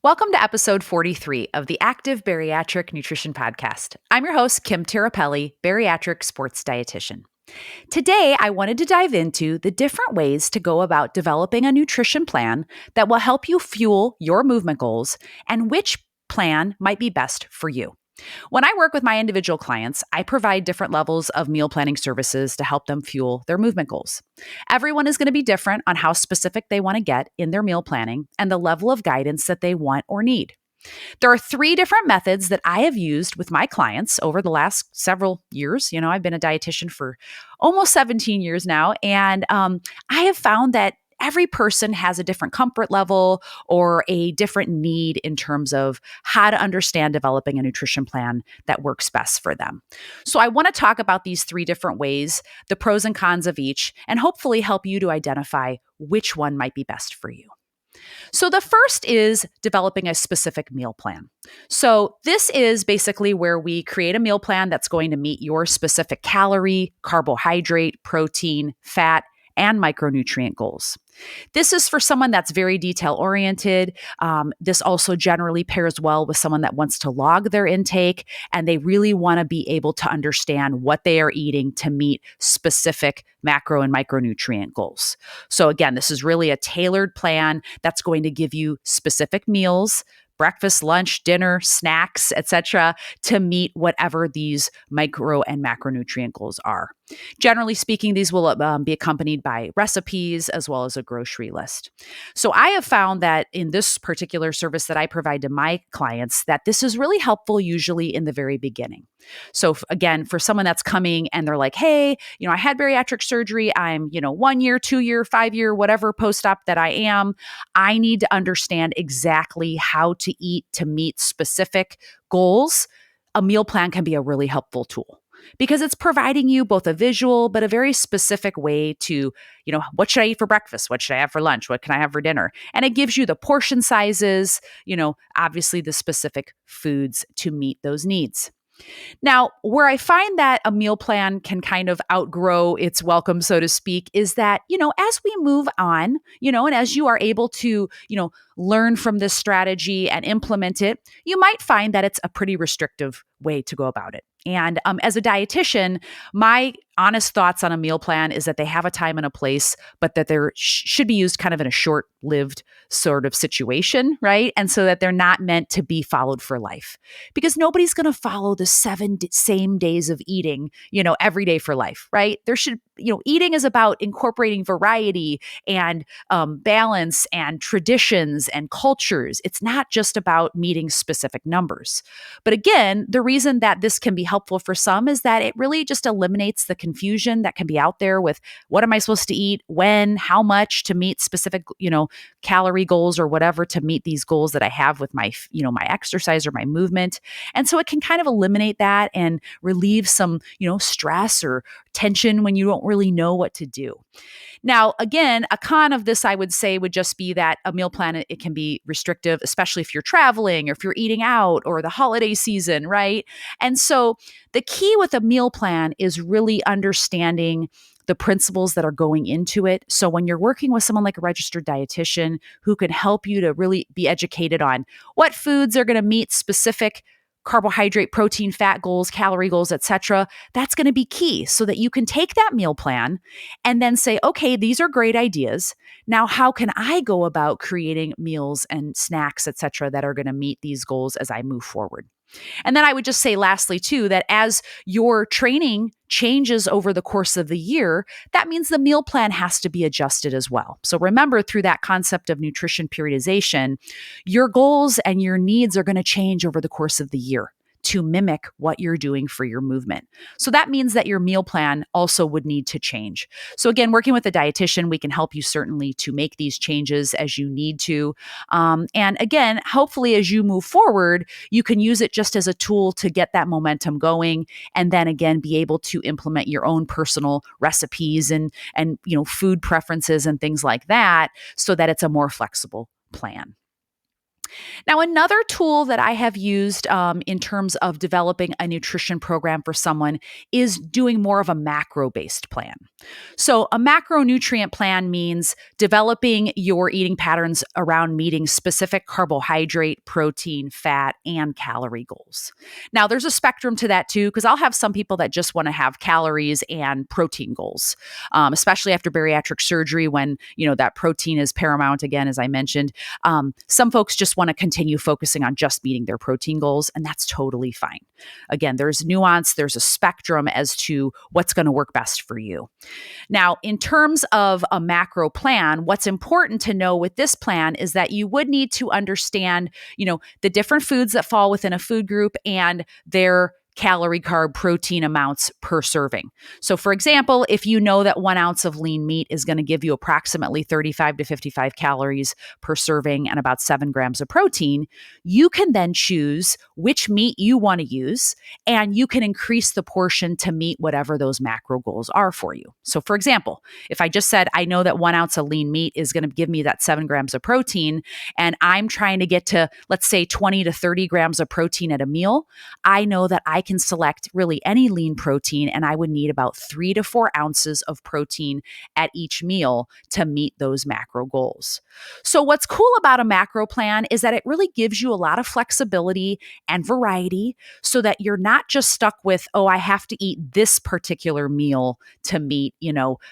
Welcome to episode 43 of the Active Bariatric Nutrition Podcast. I'm your host, Kim Tirapelli, bariatric sports dietitian. Today, I wanted to dive into the different ways to go about developing a nutrition plan that will help you fuel your movement goals and which plan might be best for you. When I work with my individual clients, I provide different levels of meal planning services to help them fuel their movement goals. Everyone is going to be different on how specific they want to get in their meal planning and the level of guidance that they want or need. There are 3 different methods that I have used with my clients over the last several years. I've been a dietitian for almost 17 years now, and I have found that every person has a different comfort level or a different need in terms of how to understand developing a nutrition plan that works best for them. So I want to talk about these 3 different ways, the pros and cons of each, and hopefully help you to identify which one might be best for you. So the first is developing a specific meal plan. So this is basically where we create a meal plan that's going to meet your specific calorie, carbohydrate, protein, fat, and micronutrient goals. This is for someone that's very detail oriented. This also generally pairs well with someone that wants to log their intake and they really want to be able to understand what they are eating to meet specific macro and micronutrient goals. So again, this is really a tailored plan that's going to give you specific meals, breakfast, lunch, dinner, snacks, etc., to meet whatever these micro and macronutrient goals are. Generally speaking, these will be accompanied by recipes as well as a grocery list. So I have found that in this particular service that I provide to my clients, that this is really helpful usually in the very beginning. So again, for someone that's coming and they're like, hey, I had bariatric surgery. I'm, 1 year, 2 year, 5 year, whatever post-op that I am. I need to understand exactly how to eat to meet specific goals. A meal plan can be a really helpful tool, because it's providing you both a visual, but a very specific way to, what should I eat for breakfast? What should I have for lunch? What can I have for dinner? And it gives you the portion sizes, obviously the specific foods to meet those needs. Now, where I find that a meal plan can kind of outgrow its welcome, so to speak, is that, as we move on, and as you are able to, learn from this strategy and implement it, you might find that it's a pretty restrictive way to go about it. And as a dietitian, my honest thoughts on a meal plan is that they have a time and a place, but that they should be used kind of in a short-lived sort of situation, right? And so that they're not meant to be followed for life, because nobody's going to follow the 7 same days of eating, every day for life, right? There should, eating is about incorporating variety and balance and traditions and cultures. It's not just about meeting specific numbers. But again, the reason that this can be helpful for some is that it really just eliminates the confusion that can be out there with what am I supposed to eat, when, how much to meet specific, calorie goals or whatever to meet these goals that I have with my, my exercise or my movement. And so it can kind of eliminate that and relieve some, stress or tension when you don't really know what to do. Now, again, a con of this, I would say, would just be that a meal plan, it can be restrictive, especially if you're traveling or if you're eating out or the holiday season, right? And so the key with a meal plan is really understanding the principles that are going into it. So when you're working with someone like a registered dietitian who can help you to really be educated on what foods are going to meet specific carbohydrate, protein, fat goals, calorie goals, etc., that's going to be key so that you can take that meal plan and then say, okay, these are great ideas. Now, how can I go about creating meals and snacks, etc., that are going to meet these goals as I move forward? And then I would just say lastly, too, that as your training changes over the course of the year, that means the meal plan has to be adjusted as well. So remember, through that concept of nutrition periodization, your goals and your needs are going to change over the course of the year to mimic what you're doing for your movement. So that means that your meal plan also would need to change. So again, working with a dietitian, we can help you certainly to make these changes as you need to. And again, hopefully as you move forward, you can use it just as a tool to get that momentum going. And then again, be able to implement your own personal recipes and food preferences and things like that so that it's a more flexible plan. Now, another tool that I have used in terms of developing a nutrition program for someone is doing more of a macro based plan. So, a macronutrient plan means developing your eating patterns around meeting specific carbohydrate, protein, fat, and calorie goals. Now, there's a spectrum to that too, because I'll have some people that just want to have calories and protein goals, especially after bariatric surgery when, that protein is paramount again, as I mentioned. Some folks just want to continue focusing on just meeting their protein goals, and that's totally fine. Again, there's nuance, there's a spectrum as to what's going to work best for you. Now, in terms of a macro plan, what's important to know with this plan is that you would need to understand, the different foods that fall within a food group and their calorie, carb, protein amounts per serving. So for example, if you know that 1 ounce of lean meat is going to give you approximately 35 to 55 calories per serving and about 7 grams of protein, you can then choose which meat you want to use, and you can increase the portion to meet whatever those macro goals are for you. So for example, if I just said, I know that 1 ounce of lean meat is going to give me that 7 grams of protein, and I'm trying to get to, let's say, 20 to 30 grams of protein at a meal, I know that I can select really any lean protein, and I would need about 3 to 4 ounces of protein at each meal to meet those macro goals. So what's cool about a macro plan is that it really gives you a lot of flexibility and variety so that you're not just stuck with, oh, I have to eat this particular meal to meet,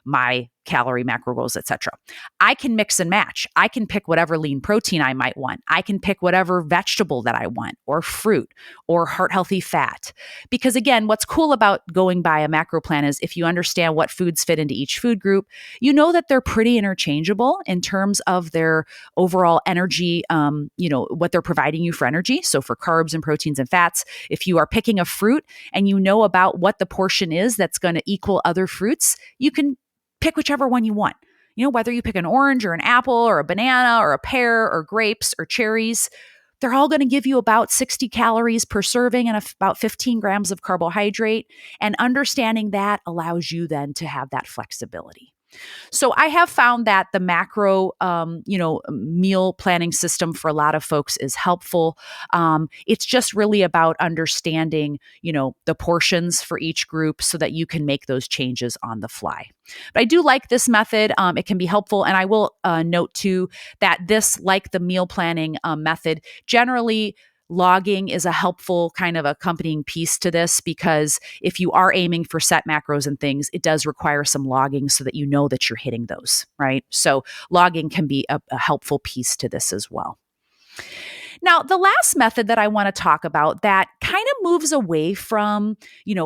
my calorie, macro goals, etc. I can mix and match. I can pick whatever lean protein I might want. I can pick whatever vegetable that I want, or fruit, or heart healthy fat. Because again, what's cool about going by a macro plan is if you understand what foods fit into each food group, you know that they're pretty interchangeable in terms of their overall energy, what they're providing you for energy. So for carbs and proteins and fats, if you are picking a fruit and you know about what the portion is that's going to equal other fruits, you can pick whichever one you want. Whether you pick an orange or an apple or a banana or a pear or grapes or cherries, they're all going to give you about 60 calories per serving and about 15 grams of carbohydrate. And understanding that allows you then to have that flexibility. So I have found that the macro, meal planning system for a lot of folks is helpful. It's just really about understanding, the portions for each group so that you can make those changes on the fly. But I do like this method. It can be helpful. And I will note too that this, like the meal planning method, generally logging is a helpful kind of accompanying piece to this, because if you are aiming for set macros and things, it does require some logging so that you know that you're hitting those, right? So logging can be a helpful piece to this as well. Now, the last method that I want to talk about that kind of moves away from,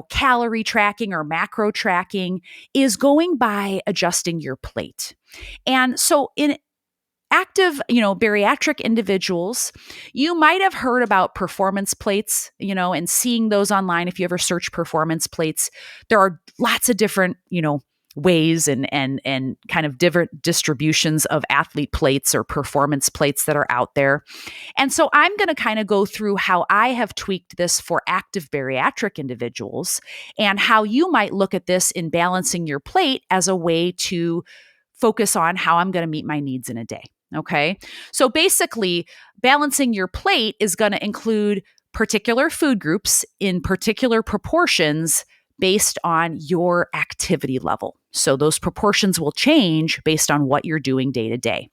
calorie tracking or macro tracking is going by adjusting your plate. And so in active, bariatric individuals, you might have heard about performance plates, and seeing those online. If you ever search performance plates, there are lots of different, ways and kind of different distributions of athlete plates or performance plates that are out there. And so I'm going to kind of go through how I have tweaked this for active bariatric individuals and how you might look at this in balancing your plate as a way to focus on how I'm going to meet my needs in a day. Okay. So basically, balancing your plate is going to include particular food groups in particular proportions based on your activity level. So those proportions will change based on what you're doing day to day.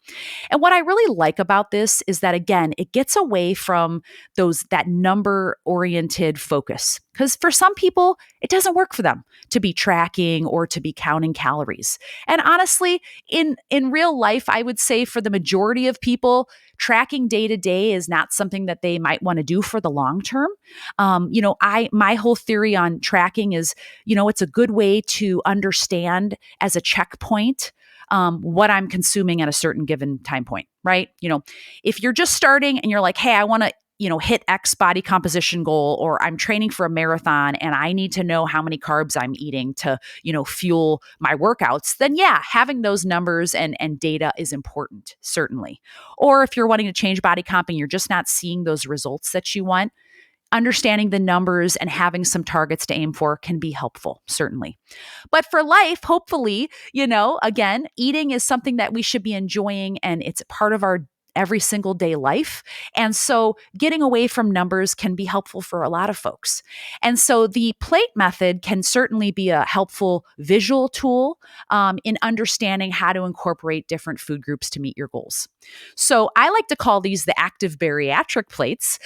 And what I really like about this is that, again, it gets away from that number-oriented focus. Because for some people, it doesn't work for them to be tracking or to be counting calories. And honestly, in real life, I would say for the majority of people, tracking day to day is not something that they might want to do for the long term. My whole theory on tracking is, it's a good way to understand as a checkpoint what I'm consuming at a certain given time point, right? If you're just starting and you're like, hey, I want to hit X body composition goal, or I'm training for a marathon and I need to know how many carbs I'm eating to, fuel my workouts, then yeah, having those numbers and data is important, certainly. Or if you're wanting to change body comp and you're just not seeing those results that you want, understanding the numbers and having some targets to aim for can be helpful, certainly. But for life, hopefully, again, eating is something that we should be enjoying, and it's part of our every single day life. And so getting away from numbers can be helpful for a lot of folks. And so the plate method can certainly be a helpful visual tool in understanding how to incorporate different food groups to meet your goals. So I like to call these the active bariatric plates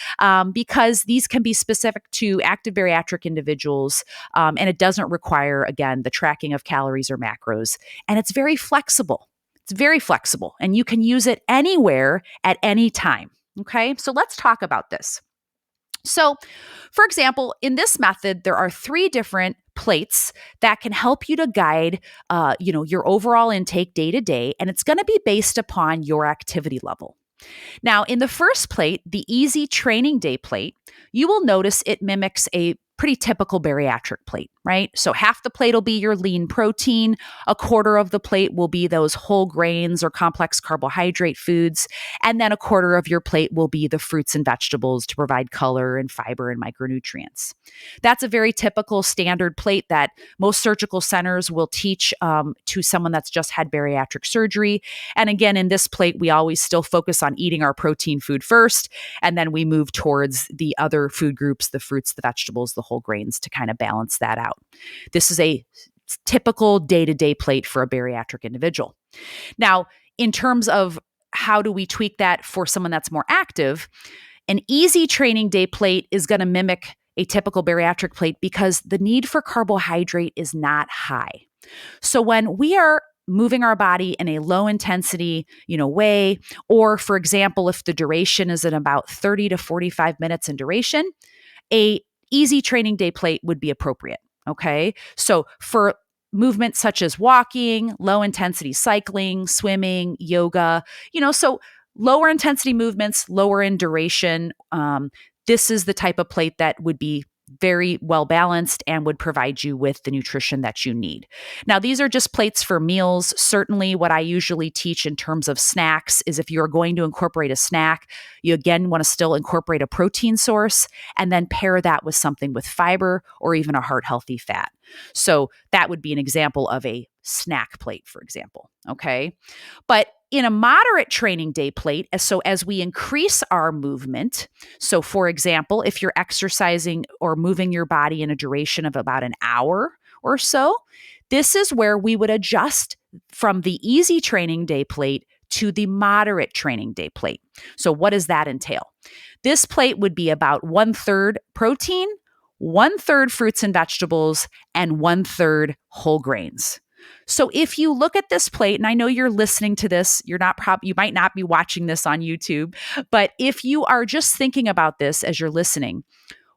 because these can be specific to active bariatric individuals, and it doesn't require, again, the tracking of calories or macros. And it's very flexible. It's very flexible, and you can use it anywhere at any time. Okay, so let's talk about this. So, for example, in this method, there are 3 different plates that can help you to guide, your overall intake day to day, and it's going to be based upon your activity level. Now, in the first plate, the easy training day plate, you will notice it mimics a pretty typical bariatric plate, right? So half the plate will be your lean protein, a quarter of the plate will be those whole grains or complex carbohydrate foods, and then a quarter of your plate will be the fruits and vegetables to provide color and fiber and micronutrients. That's a very typical standard plate that most surgical centers will teach to someone that's just had bariatric surgery. And again, in this plate, we always still focus on eating our protein food first, and then we move towards the other food groups, the fruits, the vegetables, the whole grains, to kind of balance that out. This is a typical day-to-day plate for a bariatric individual. Now, in terms of how do we tweak that for someone that's more active, an easy training day plate is going to mimic a typical bariatric plate because the need for carbohydrate is not high. So when we are moving our body in a low intensity, way, or for example, if the duration is at about 30 to 45 minutes in duration, a easy training day plate would be appropriate. Okay. So for movements such as walking, low intensity cycling, swimming, yoga, so lower intensity movements, lower in duration, this is the type of plate that would be very well balanced and would provide you with the nutrition that you need. Now, these are just plates for meals. Certainly, what I usually teach in terms of snacks is if you're going to incorporate a snack, you again want to still incorporate a protein source and then pair that with something with fiber or even a heart-healthy fat. So that would be an example of a snack plate, for example. Okay. But in a moderate training day plate, so as we increase our movement, so for example, if you're exercising or moving your body in a duration of about an hour or so, this is where we would adjust from the easy training day plate to the moderate training day plate. So what does that entail? This plate would be about 1/3 protein, 1/3 fruits and vegetables, and 1/3 whole grains. So if you look at this plate, and I know you're listening to this, you might not be watching this on YouTube, but if you are just thinking about this as you're listening,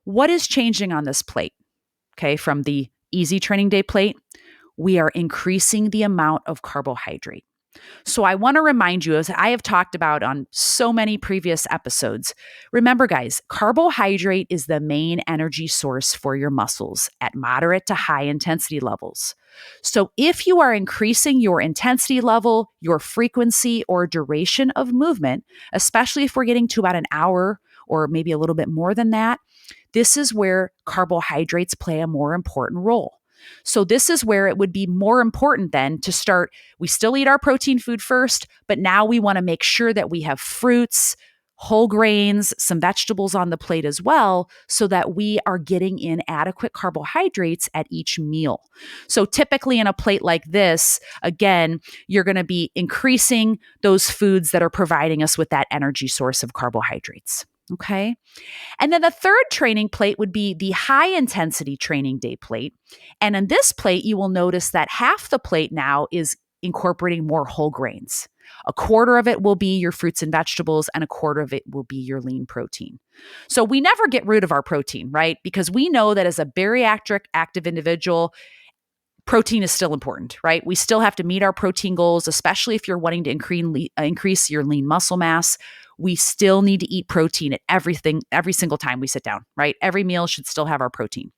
what is changing on this plate? Okay, from the easy training day plate, we are increasing the amount of carbohydrate. So I want to remind you, as I have talked about on so many previous episodes, remember guys, carbohydrate is the main energy source for your muscles at moderate to high intensity levels. So if you are increasing your intensity level, your frequency or duration of movement, especially if we're getting to about an hour or maybe a little bit more than that, this is where carbohydrates play a more important role. So this is where it would be more important then to start. We still eat our protein food first, but now we want to make sure that we have fruits, whole grains, some vegetables on the plate as well, so that we are getting in adequate carbohydrates at each meal. So typically in a plate like this, again, you're going to be increasing those foods that are providing us with that energy source of carbohydrates. Okay. And then the third training plate would be the high intensity training day plate. And in this plate, you will notice that half the plate now is incorporating more whole grains. A quarter of it will be your fruits and vegetables, and a quarter of it will be your lean protein. So we never get rid of our protein, right? Because we know that as a bariatric active individual, protein is still important, right? We still have to meet our protein goals, especially if you're wanting to increase your lean muscle mass. We still need to eat protein at every single time we sit down, right? Every meal should still have our protein.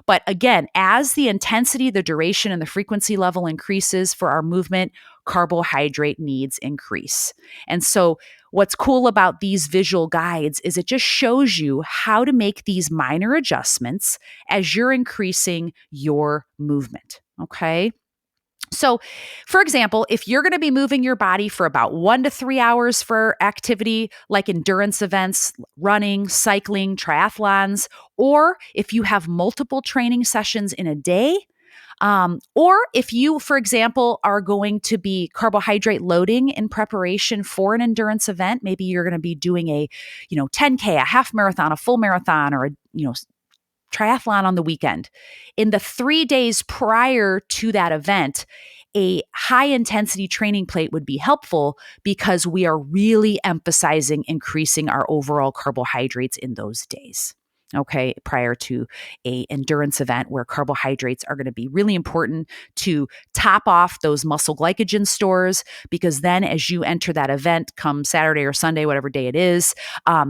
But again, as the intensity, the duration, and the frequency level increases for our movement, carbohydrate needs increase. And so what's cool about these visual guides is it just shows you how to make these minor adjustments as you're increasing your movement, okay? So, for example, if you're going to be moving your body for about 1 to 3 hours for activity like endurance events, running, cycling, triathlons, or if you have multiple training sessions in a day, or if you, for example, are going to be carbohydrate loading in preparation for an endurance event, maybe you're going to be doing a, 10K, a half marathon, a full marathon, or a, triathlon on the weekend. In the 3 days prior to that event, a high intensity training plate would be helpful because we are really emphasizing increasing our overall carbohydrates in those days. Okay, prior to a endurance event where carbohydrates are going to be really important to top off those muscle glycogen stores, because then as you enter that event come Saturday or Sunday, whatever day it is,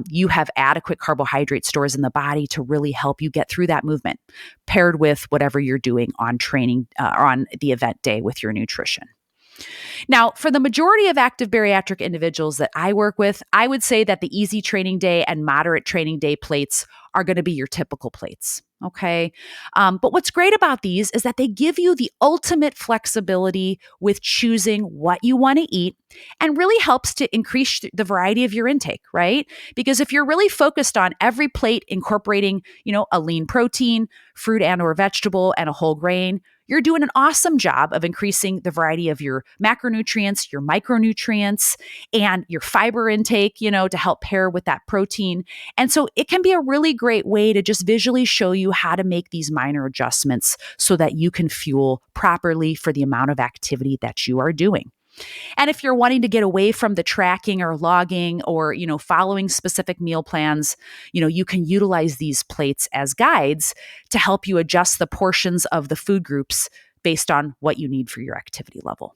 you have adequate carbohydrate stores in the body to really help you get through that movement, paired with whatever you're doing on training or on the event day with your nutrition. Now, for the majority of active bariatric individuals that I work with, I would say that the easy training day and moderate training day plates are going to be your typical plates. Okay. But what's great about these is that they give you the ultimate flexibility with choosing what you want to eat and really helps to increase the variety of your intake, right? Because if you're really focused on every plate incorporating, a lean protein, fruit and or vegetable, and a whole grain, you're doing an awesome job of increasing the variety of your macronutrients, your micronutrients, and your fiber intake, to help pair with that protein. And so it can be a really great way to just visually show you how to make these minor adjustments so that you can fuel properly for the amount of activity that you are doing. And if you're wanting to get away from the tracking or logging or, following specific meal plans, you can utilize these plates as guides to help you adjust the portions of the food groups based on what you need for your activity level.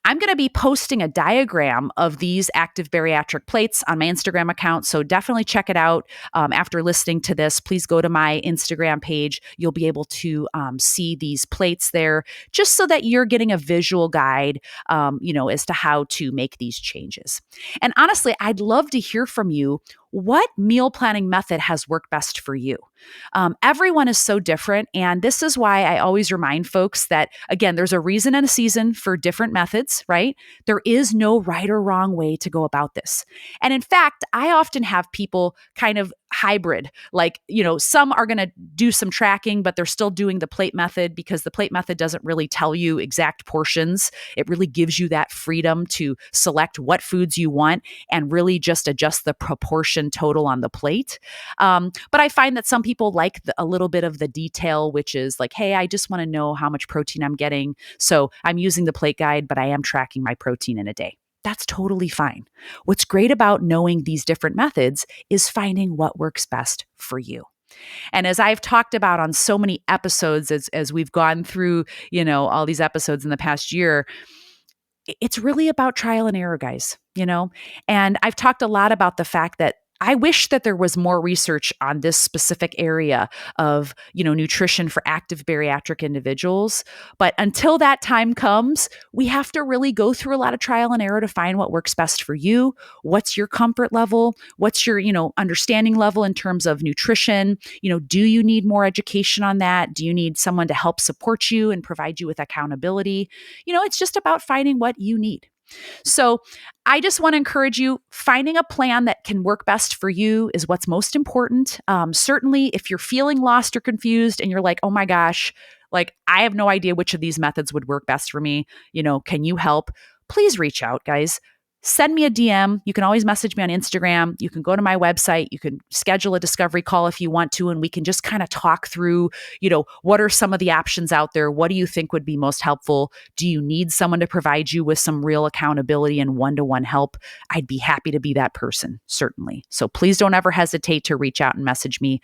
I'm going to be posting a diagram of these active bariatric plates on my Instagram account, so definitely check it out. After listening to this, please go to my Instagram page. You'll be able to see these plates there, just so that you're getting a visual guide, as to how to make these changes. And honestly, I'd love to hear from you. What meal planning method has worked best for you? Everyone is so different. And this is why I always remind folks that, again, there's a reason and a season for different methods, right? There is no right or wrong way to go about this. And in fact, I often have people kind of hybrid, like, some are going to do some tracking, but they're still doing the plate method because the plate method doesn't really tell you exact portions. It really gives you that freedom to select what foods you want and really just adjust the proportion total on the plate. But I find that some people like a little bit of the detail, which is like, hey, I just want to know how much protein I'm getting. So I'm using the plate guide, but I am tracking my protein in a day. That's totally fine. What's great about knowing these different methods is finding what works best for you. And as I've talked about on so many episodes, as we've gone through, all these episodes in the past year, it's really about trial and error, guys, And I've talked a lot about the fact that I wish that there was more research on this specific area of, nutrition for active bariatric individuals. But until that time comes, we have to really go through a lot of trial and error to find what works best for you. What's your comfort level? What's your, understanding level in terms of nutrition? Do you need more education on that? Do you need someone to help support you and provide you with accountability? It's just about finding what you need. So I just want to encourage you, finding a plan that can work best for you is what's most important. Certainly, if you're feeling lost or confused and you're like, oh my gosh, like I have no idea which of these methods would work best for me, can you help? Please reach out, guys. Send me a DM. You can always message me on Instagram. You can go to my website. You can schedule a discovery call if you want to, and we can just kind of talk through, what are some of the options out there? What do you think would be most helpful? Do you need someone to provide you with some real accountability and one-to-one help? I'd be happy to be that person, certainly. So please don't ever hesitate to reach out and message me,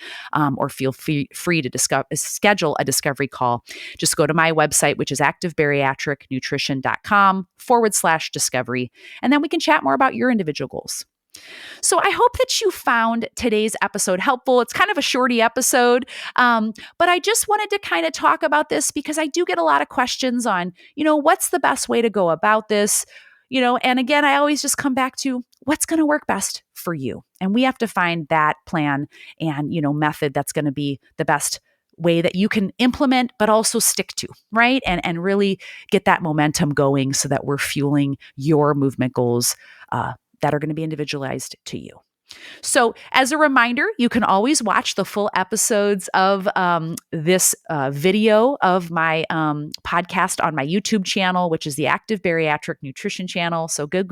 or feel free to schedule a discovery call. Just go to my website, which is activebariatricnutrition.com/discovery. And then we can chat more about your individual goals. So I hope that you found today's episode helpful. It's kind of a shorty episode, but I just wanted to kind of talk about this because I do get a lot of questions on, what's the best way to go about this? And again, I always just come back to what's going to work best for you. And we have to find that plan and, method that's going to be the best way that you can implement, but also stick to, right? And really get that momentum going so that we're fueling your movement goals that are going to be individualized to you. So, as a reminder, you can always watch the full episodes of this video of my podcast on my YouTube channel, which is the Active Bariatric Nutrition channel. So, go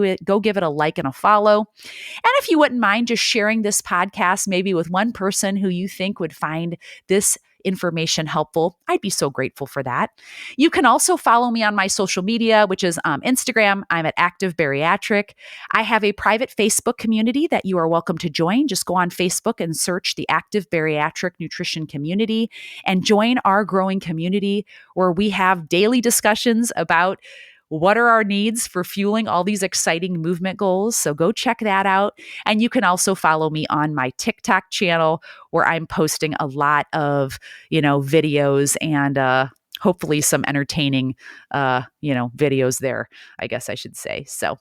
give it a like and a follow. And if you wouldn't mind just sharing this podcast maybe with one person who you think would find this information helpful, I'd be so grateful for that. You can also follow me on my social media, which is Instagram. I'm at Active Bariatric. I have a private Facebook community that you are welcome to join. Just go on Facebook and search the Active Bariatric Nutrition Community and join our growing community where we have daily discussions about what are our needs for fueling all these exciting movement goals. So go check that out. And you can also follow me on my TikTok channel where I'm posting a lot of, videos and hopefully some entertaining, videos there, I guess I should say. So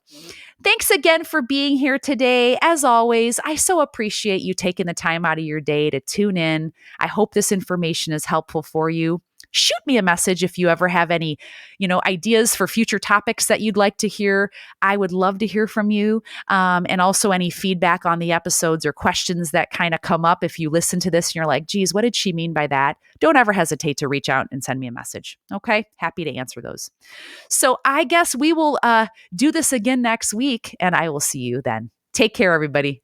thanks again for being here today. As always, I so appreciate you taking the time out of your day to tune in. I hope this information is helpful for you. Shoot me a message if you ever have any, ideas for future topics that you'd like to hear. I would love to hear from you. And also any feedback on the episodes or questions that kind of come up. If you listen to this and you're like, geez, what did she mean by that? Don't ever hesitate to reach out and send me a message. Okay. Happy to answer those. So I guess we will do this again next week and I will see you then. Take care, everybody.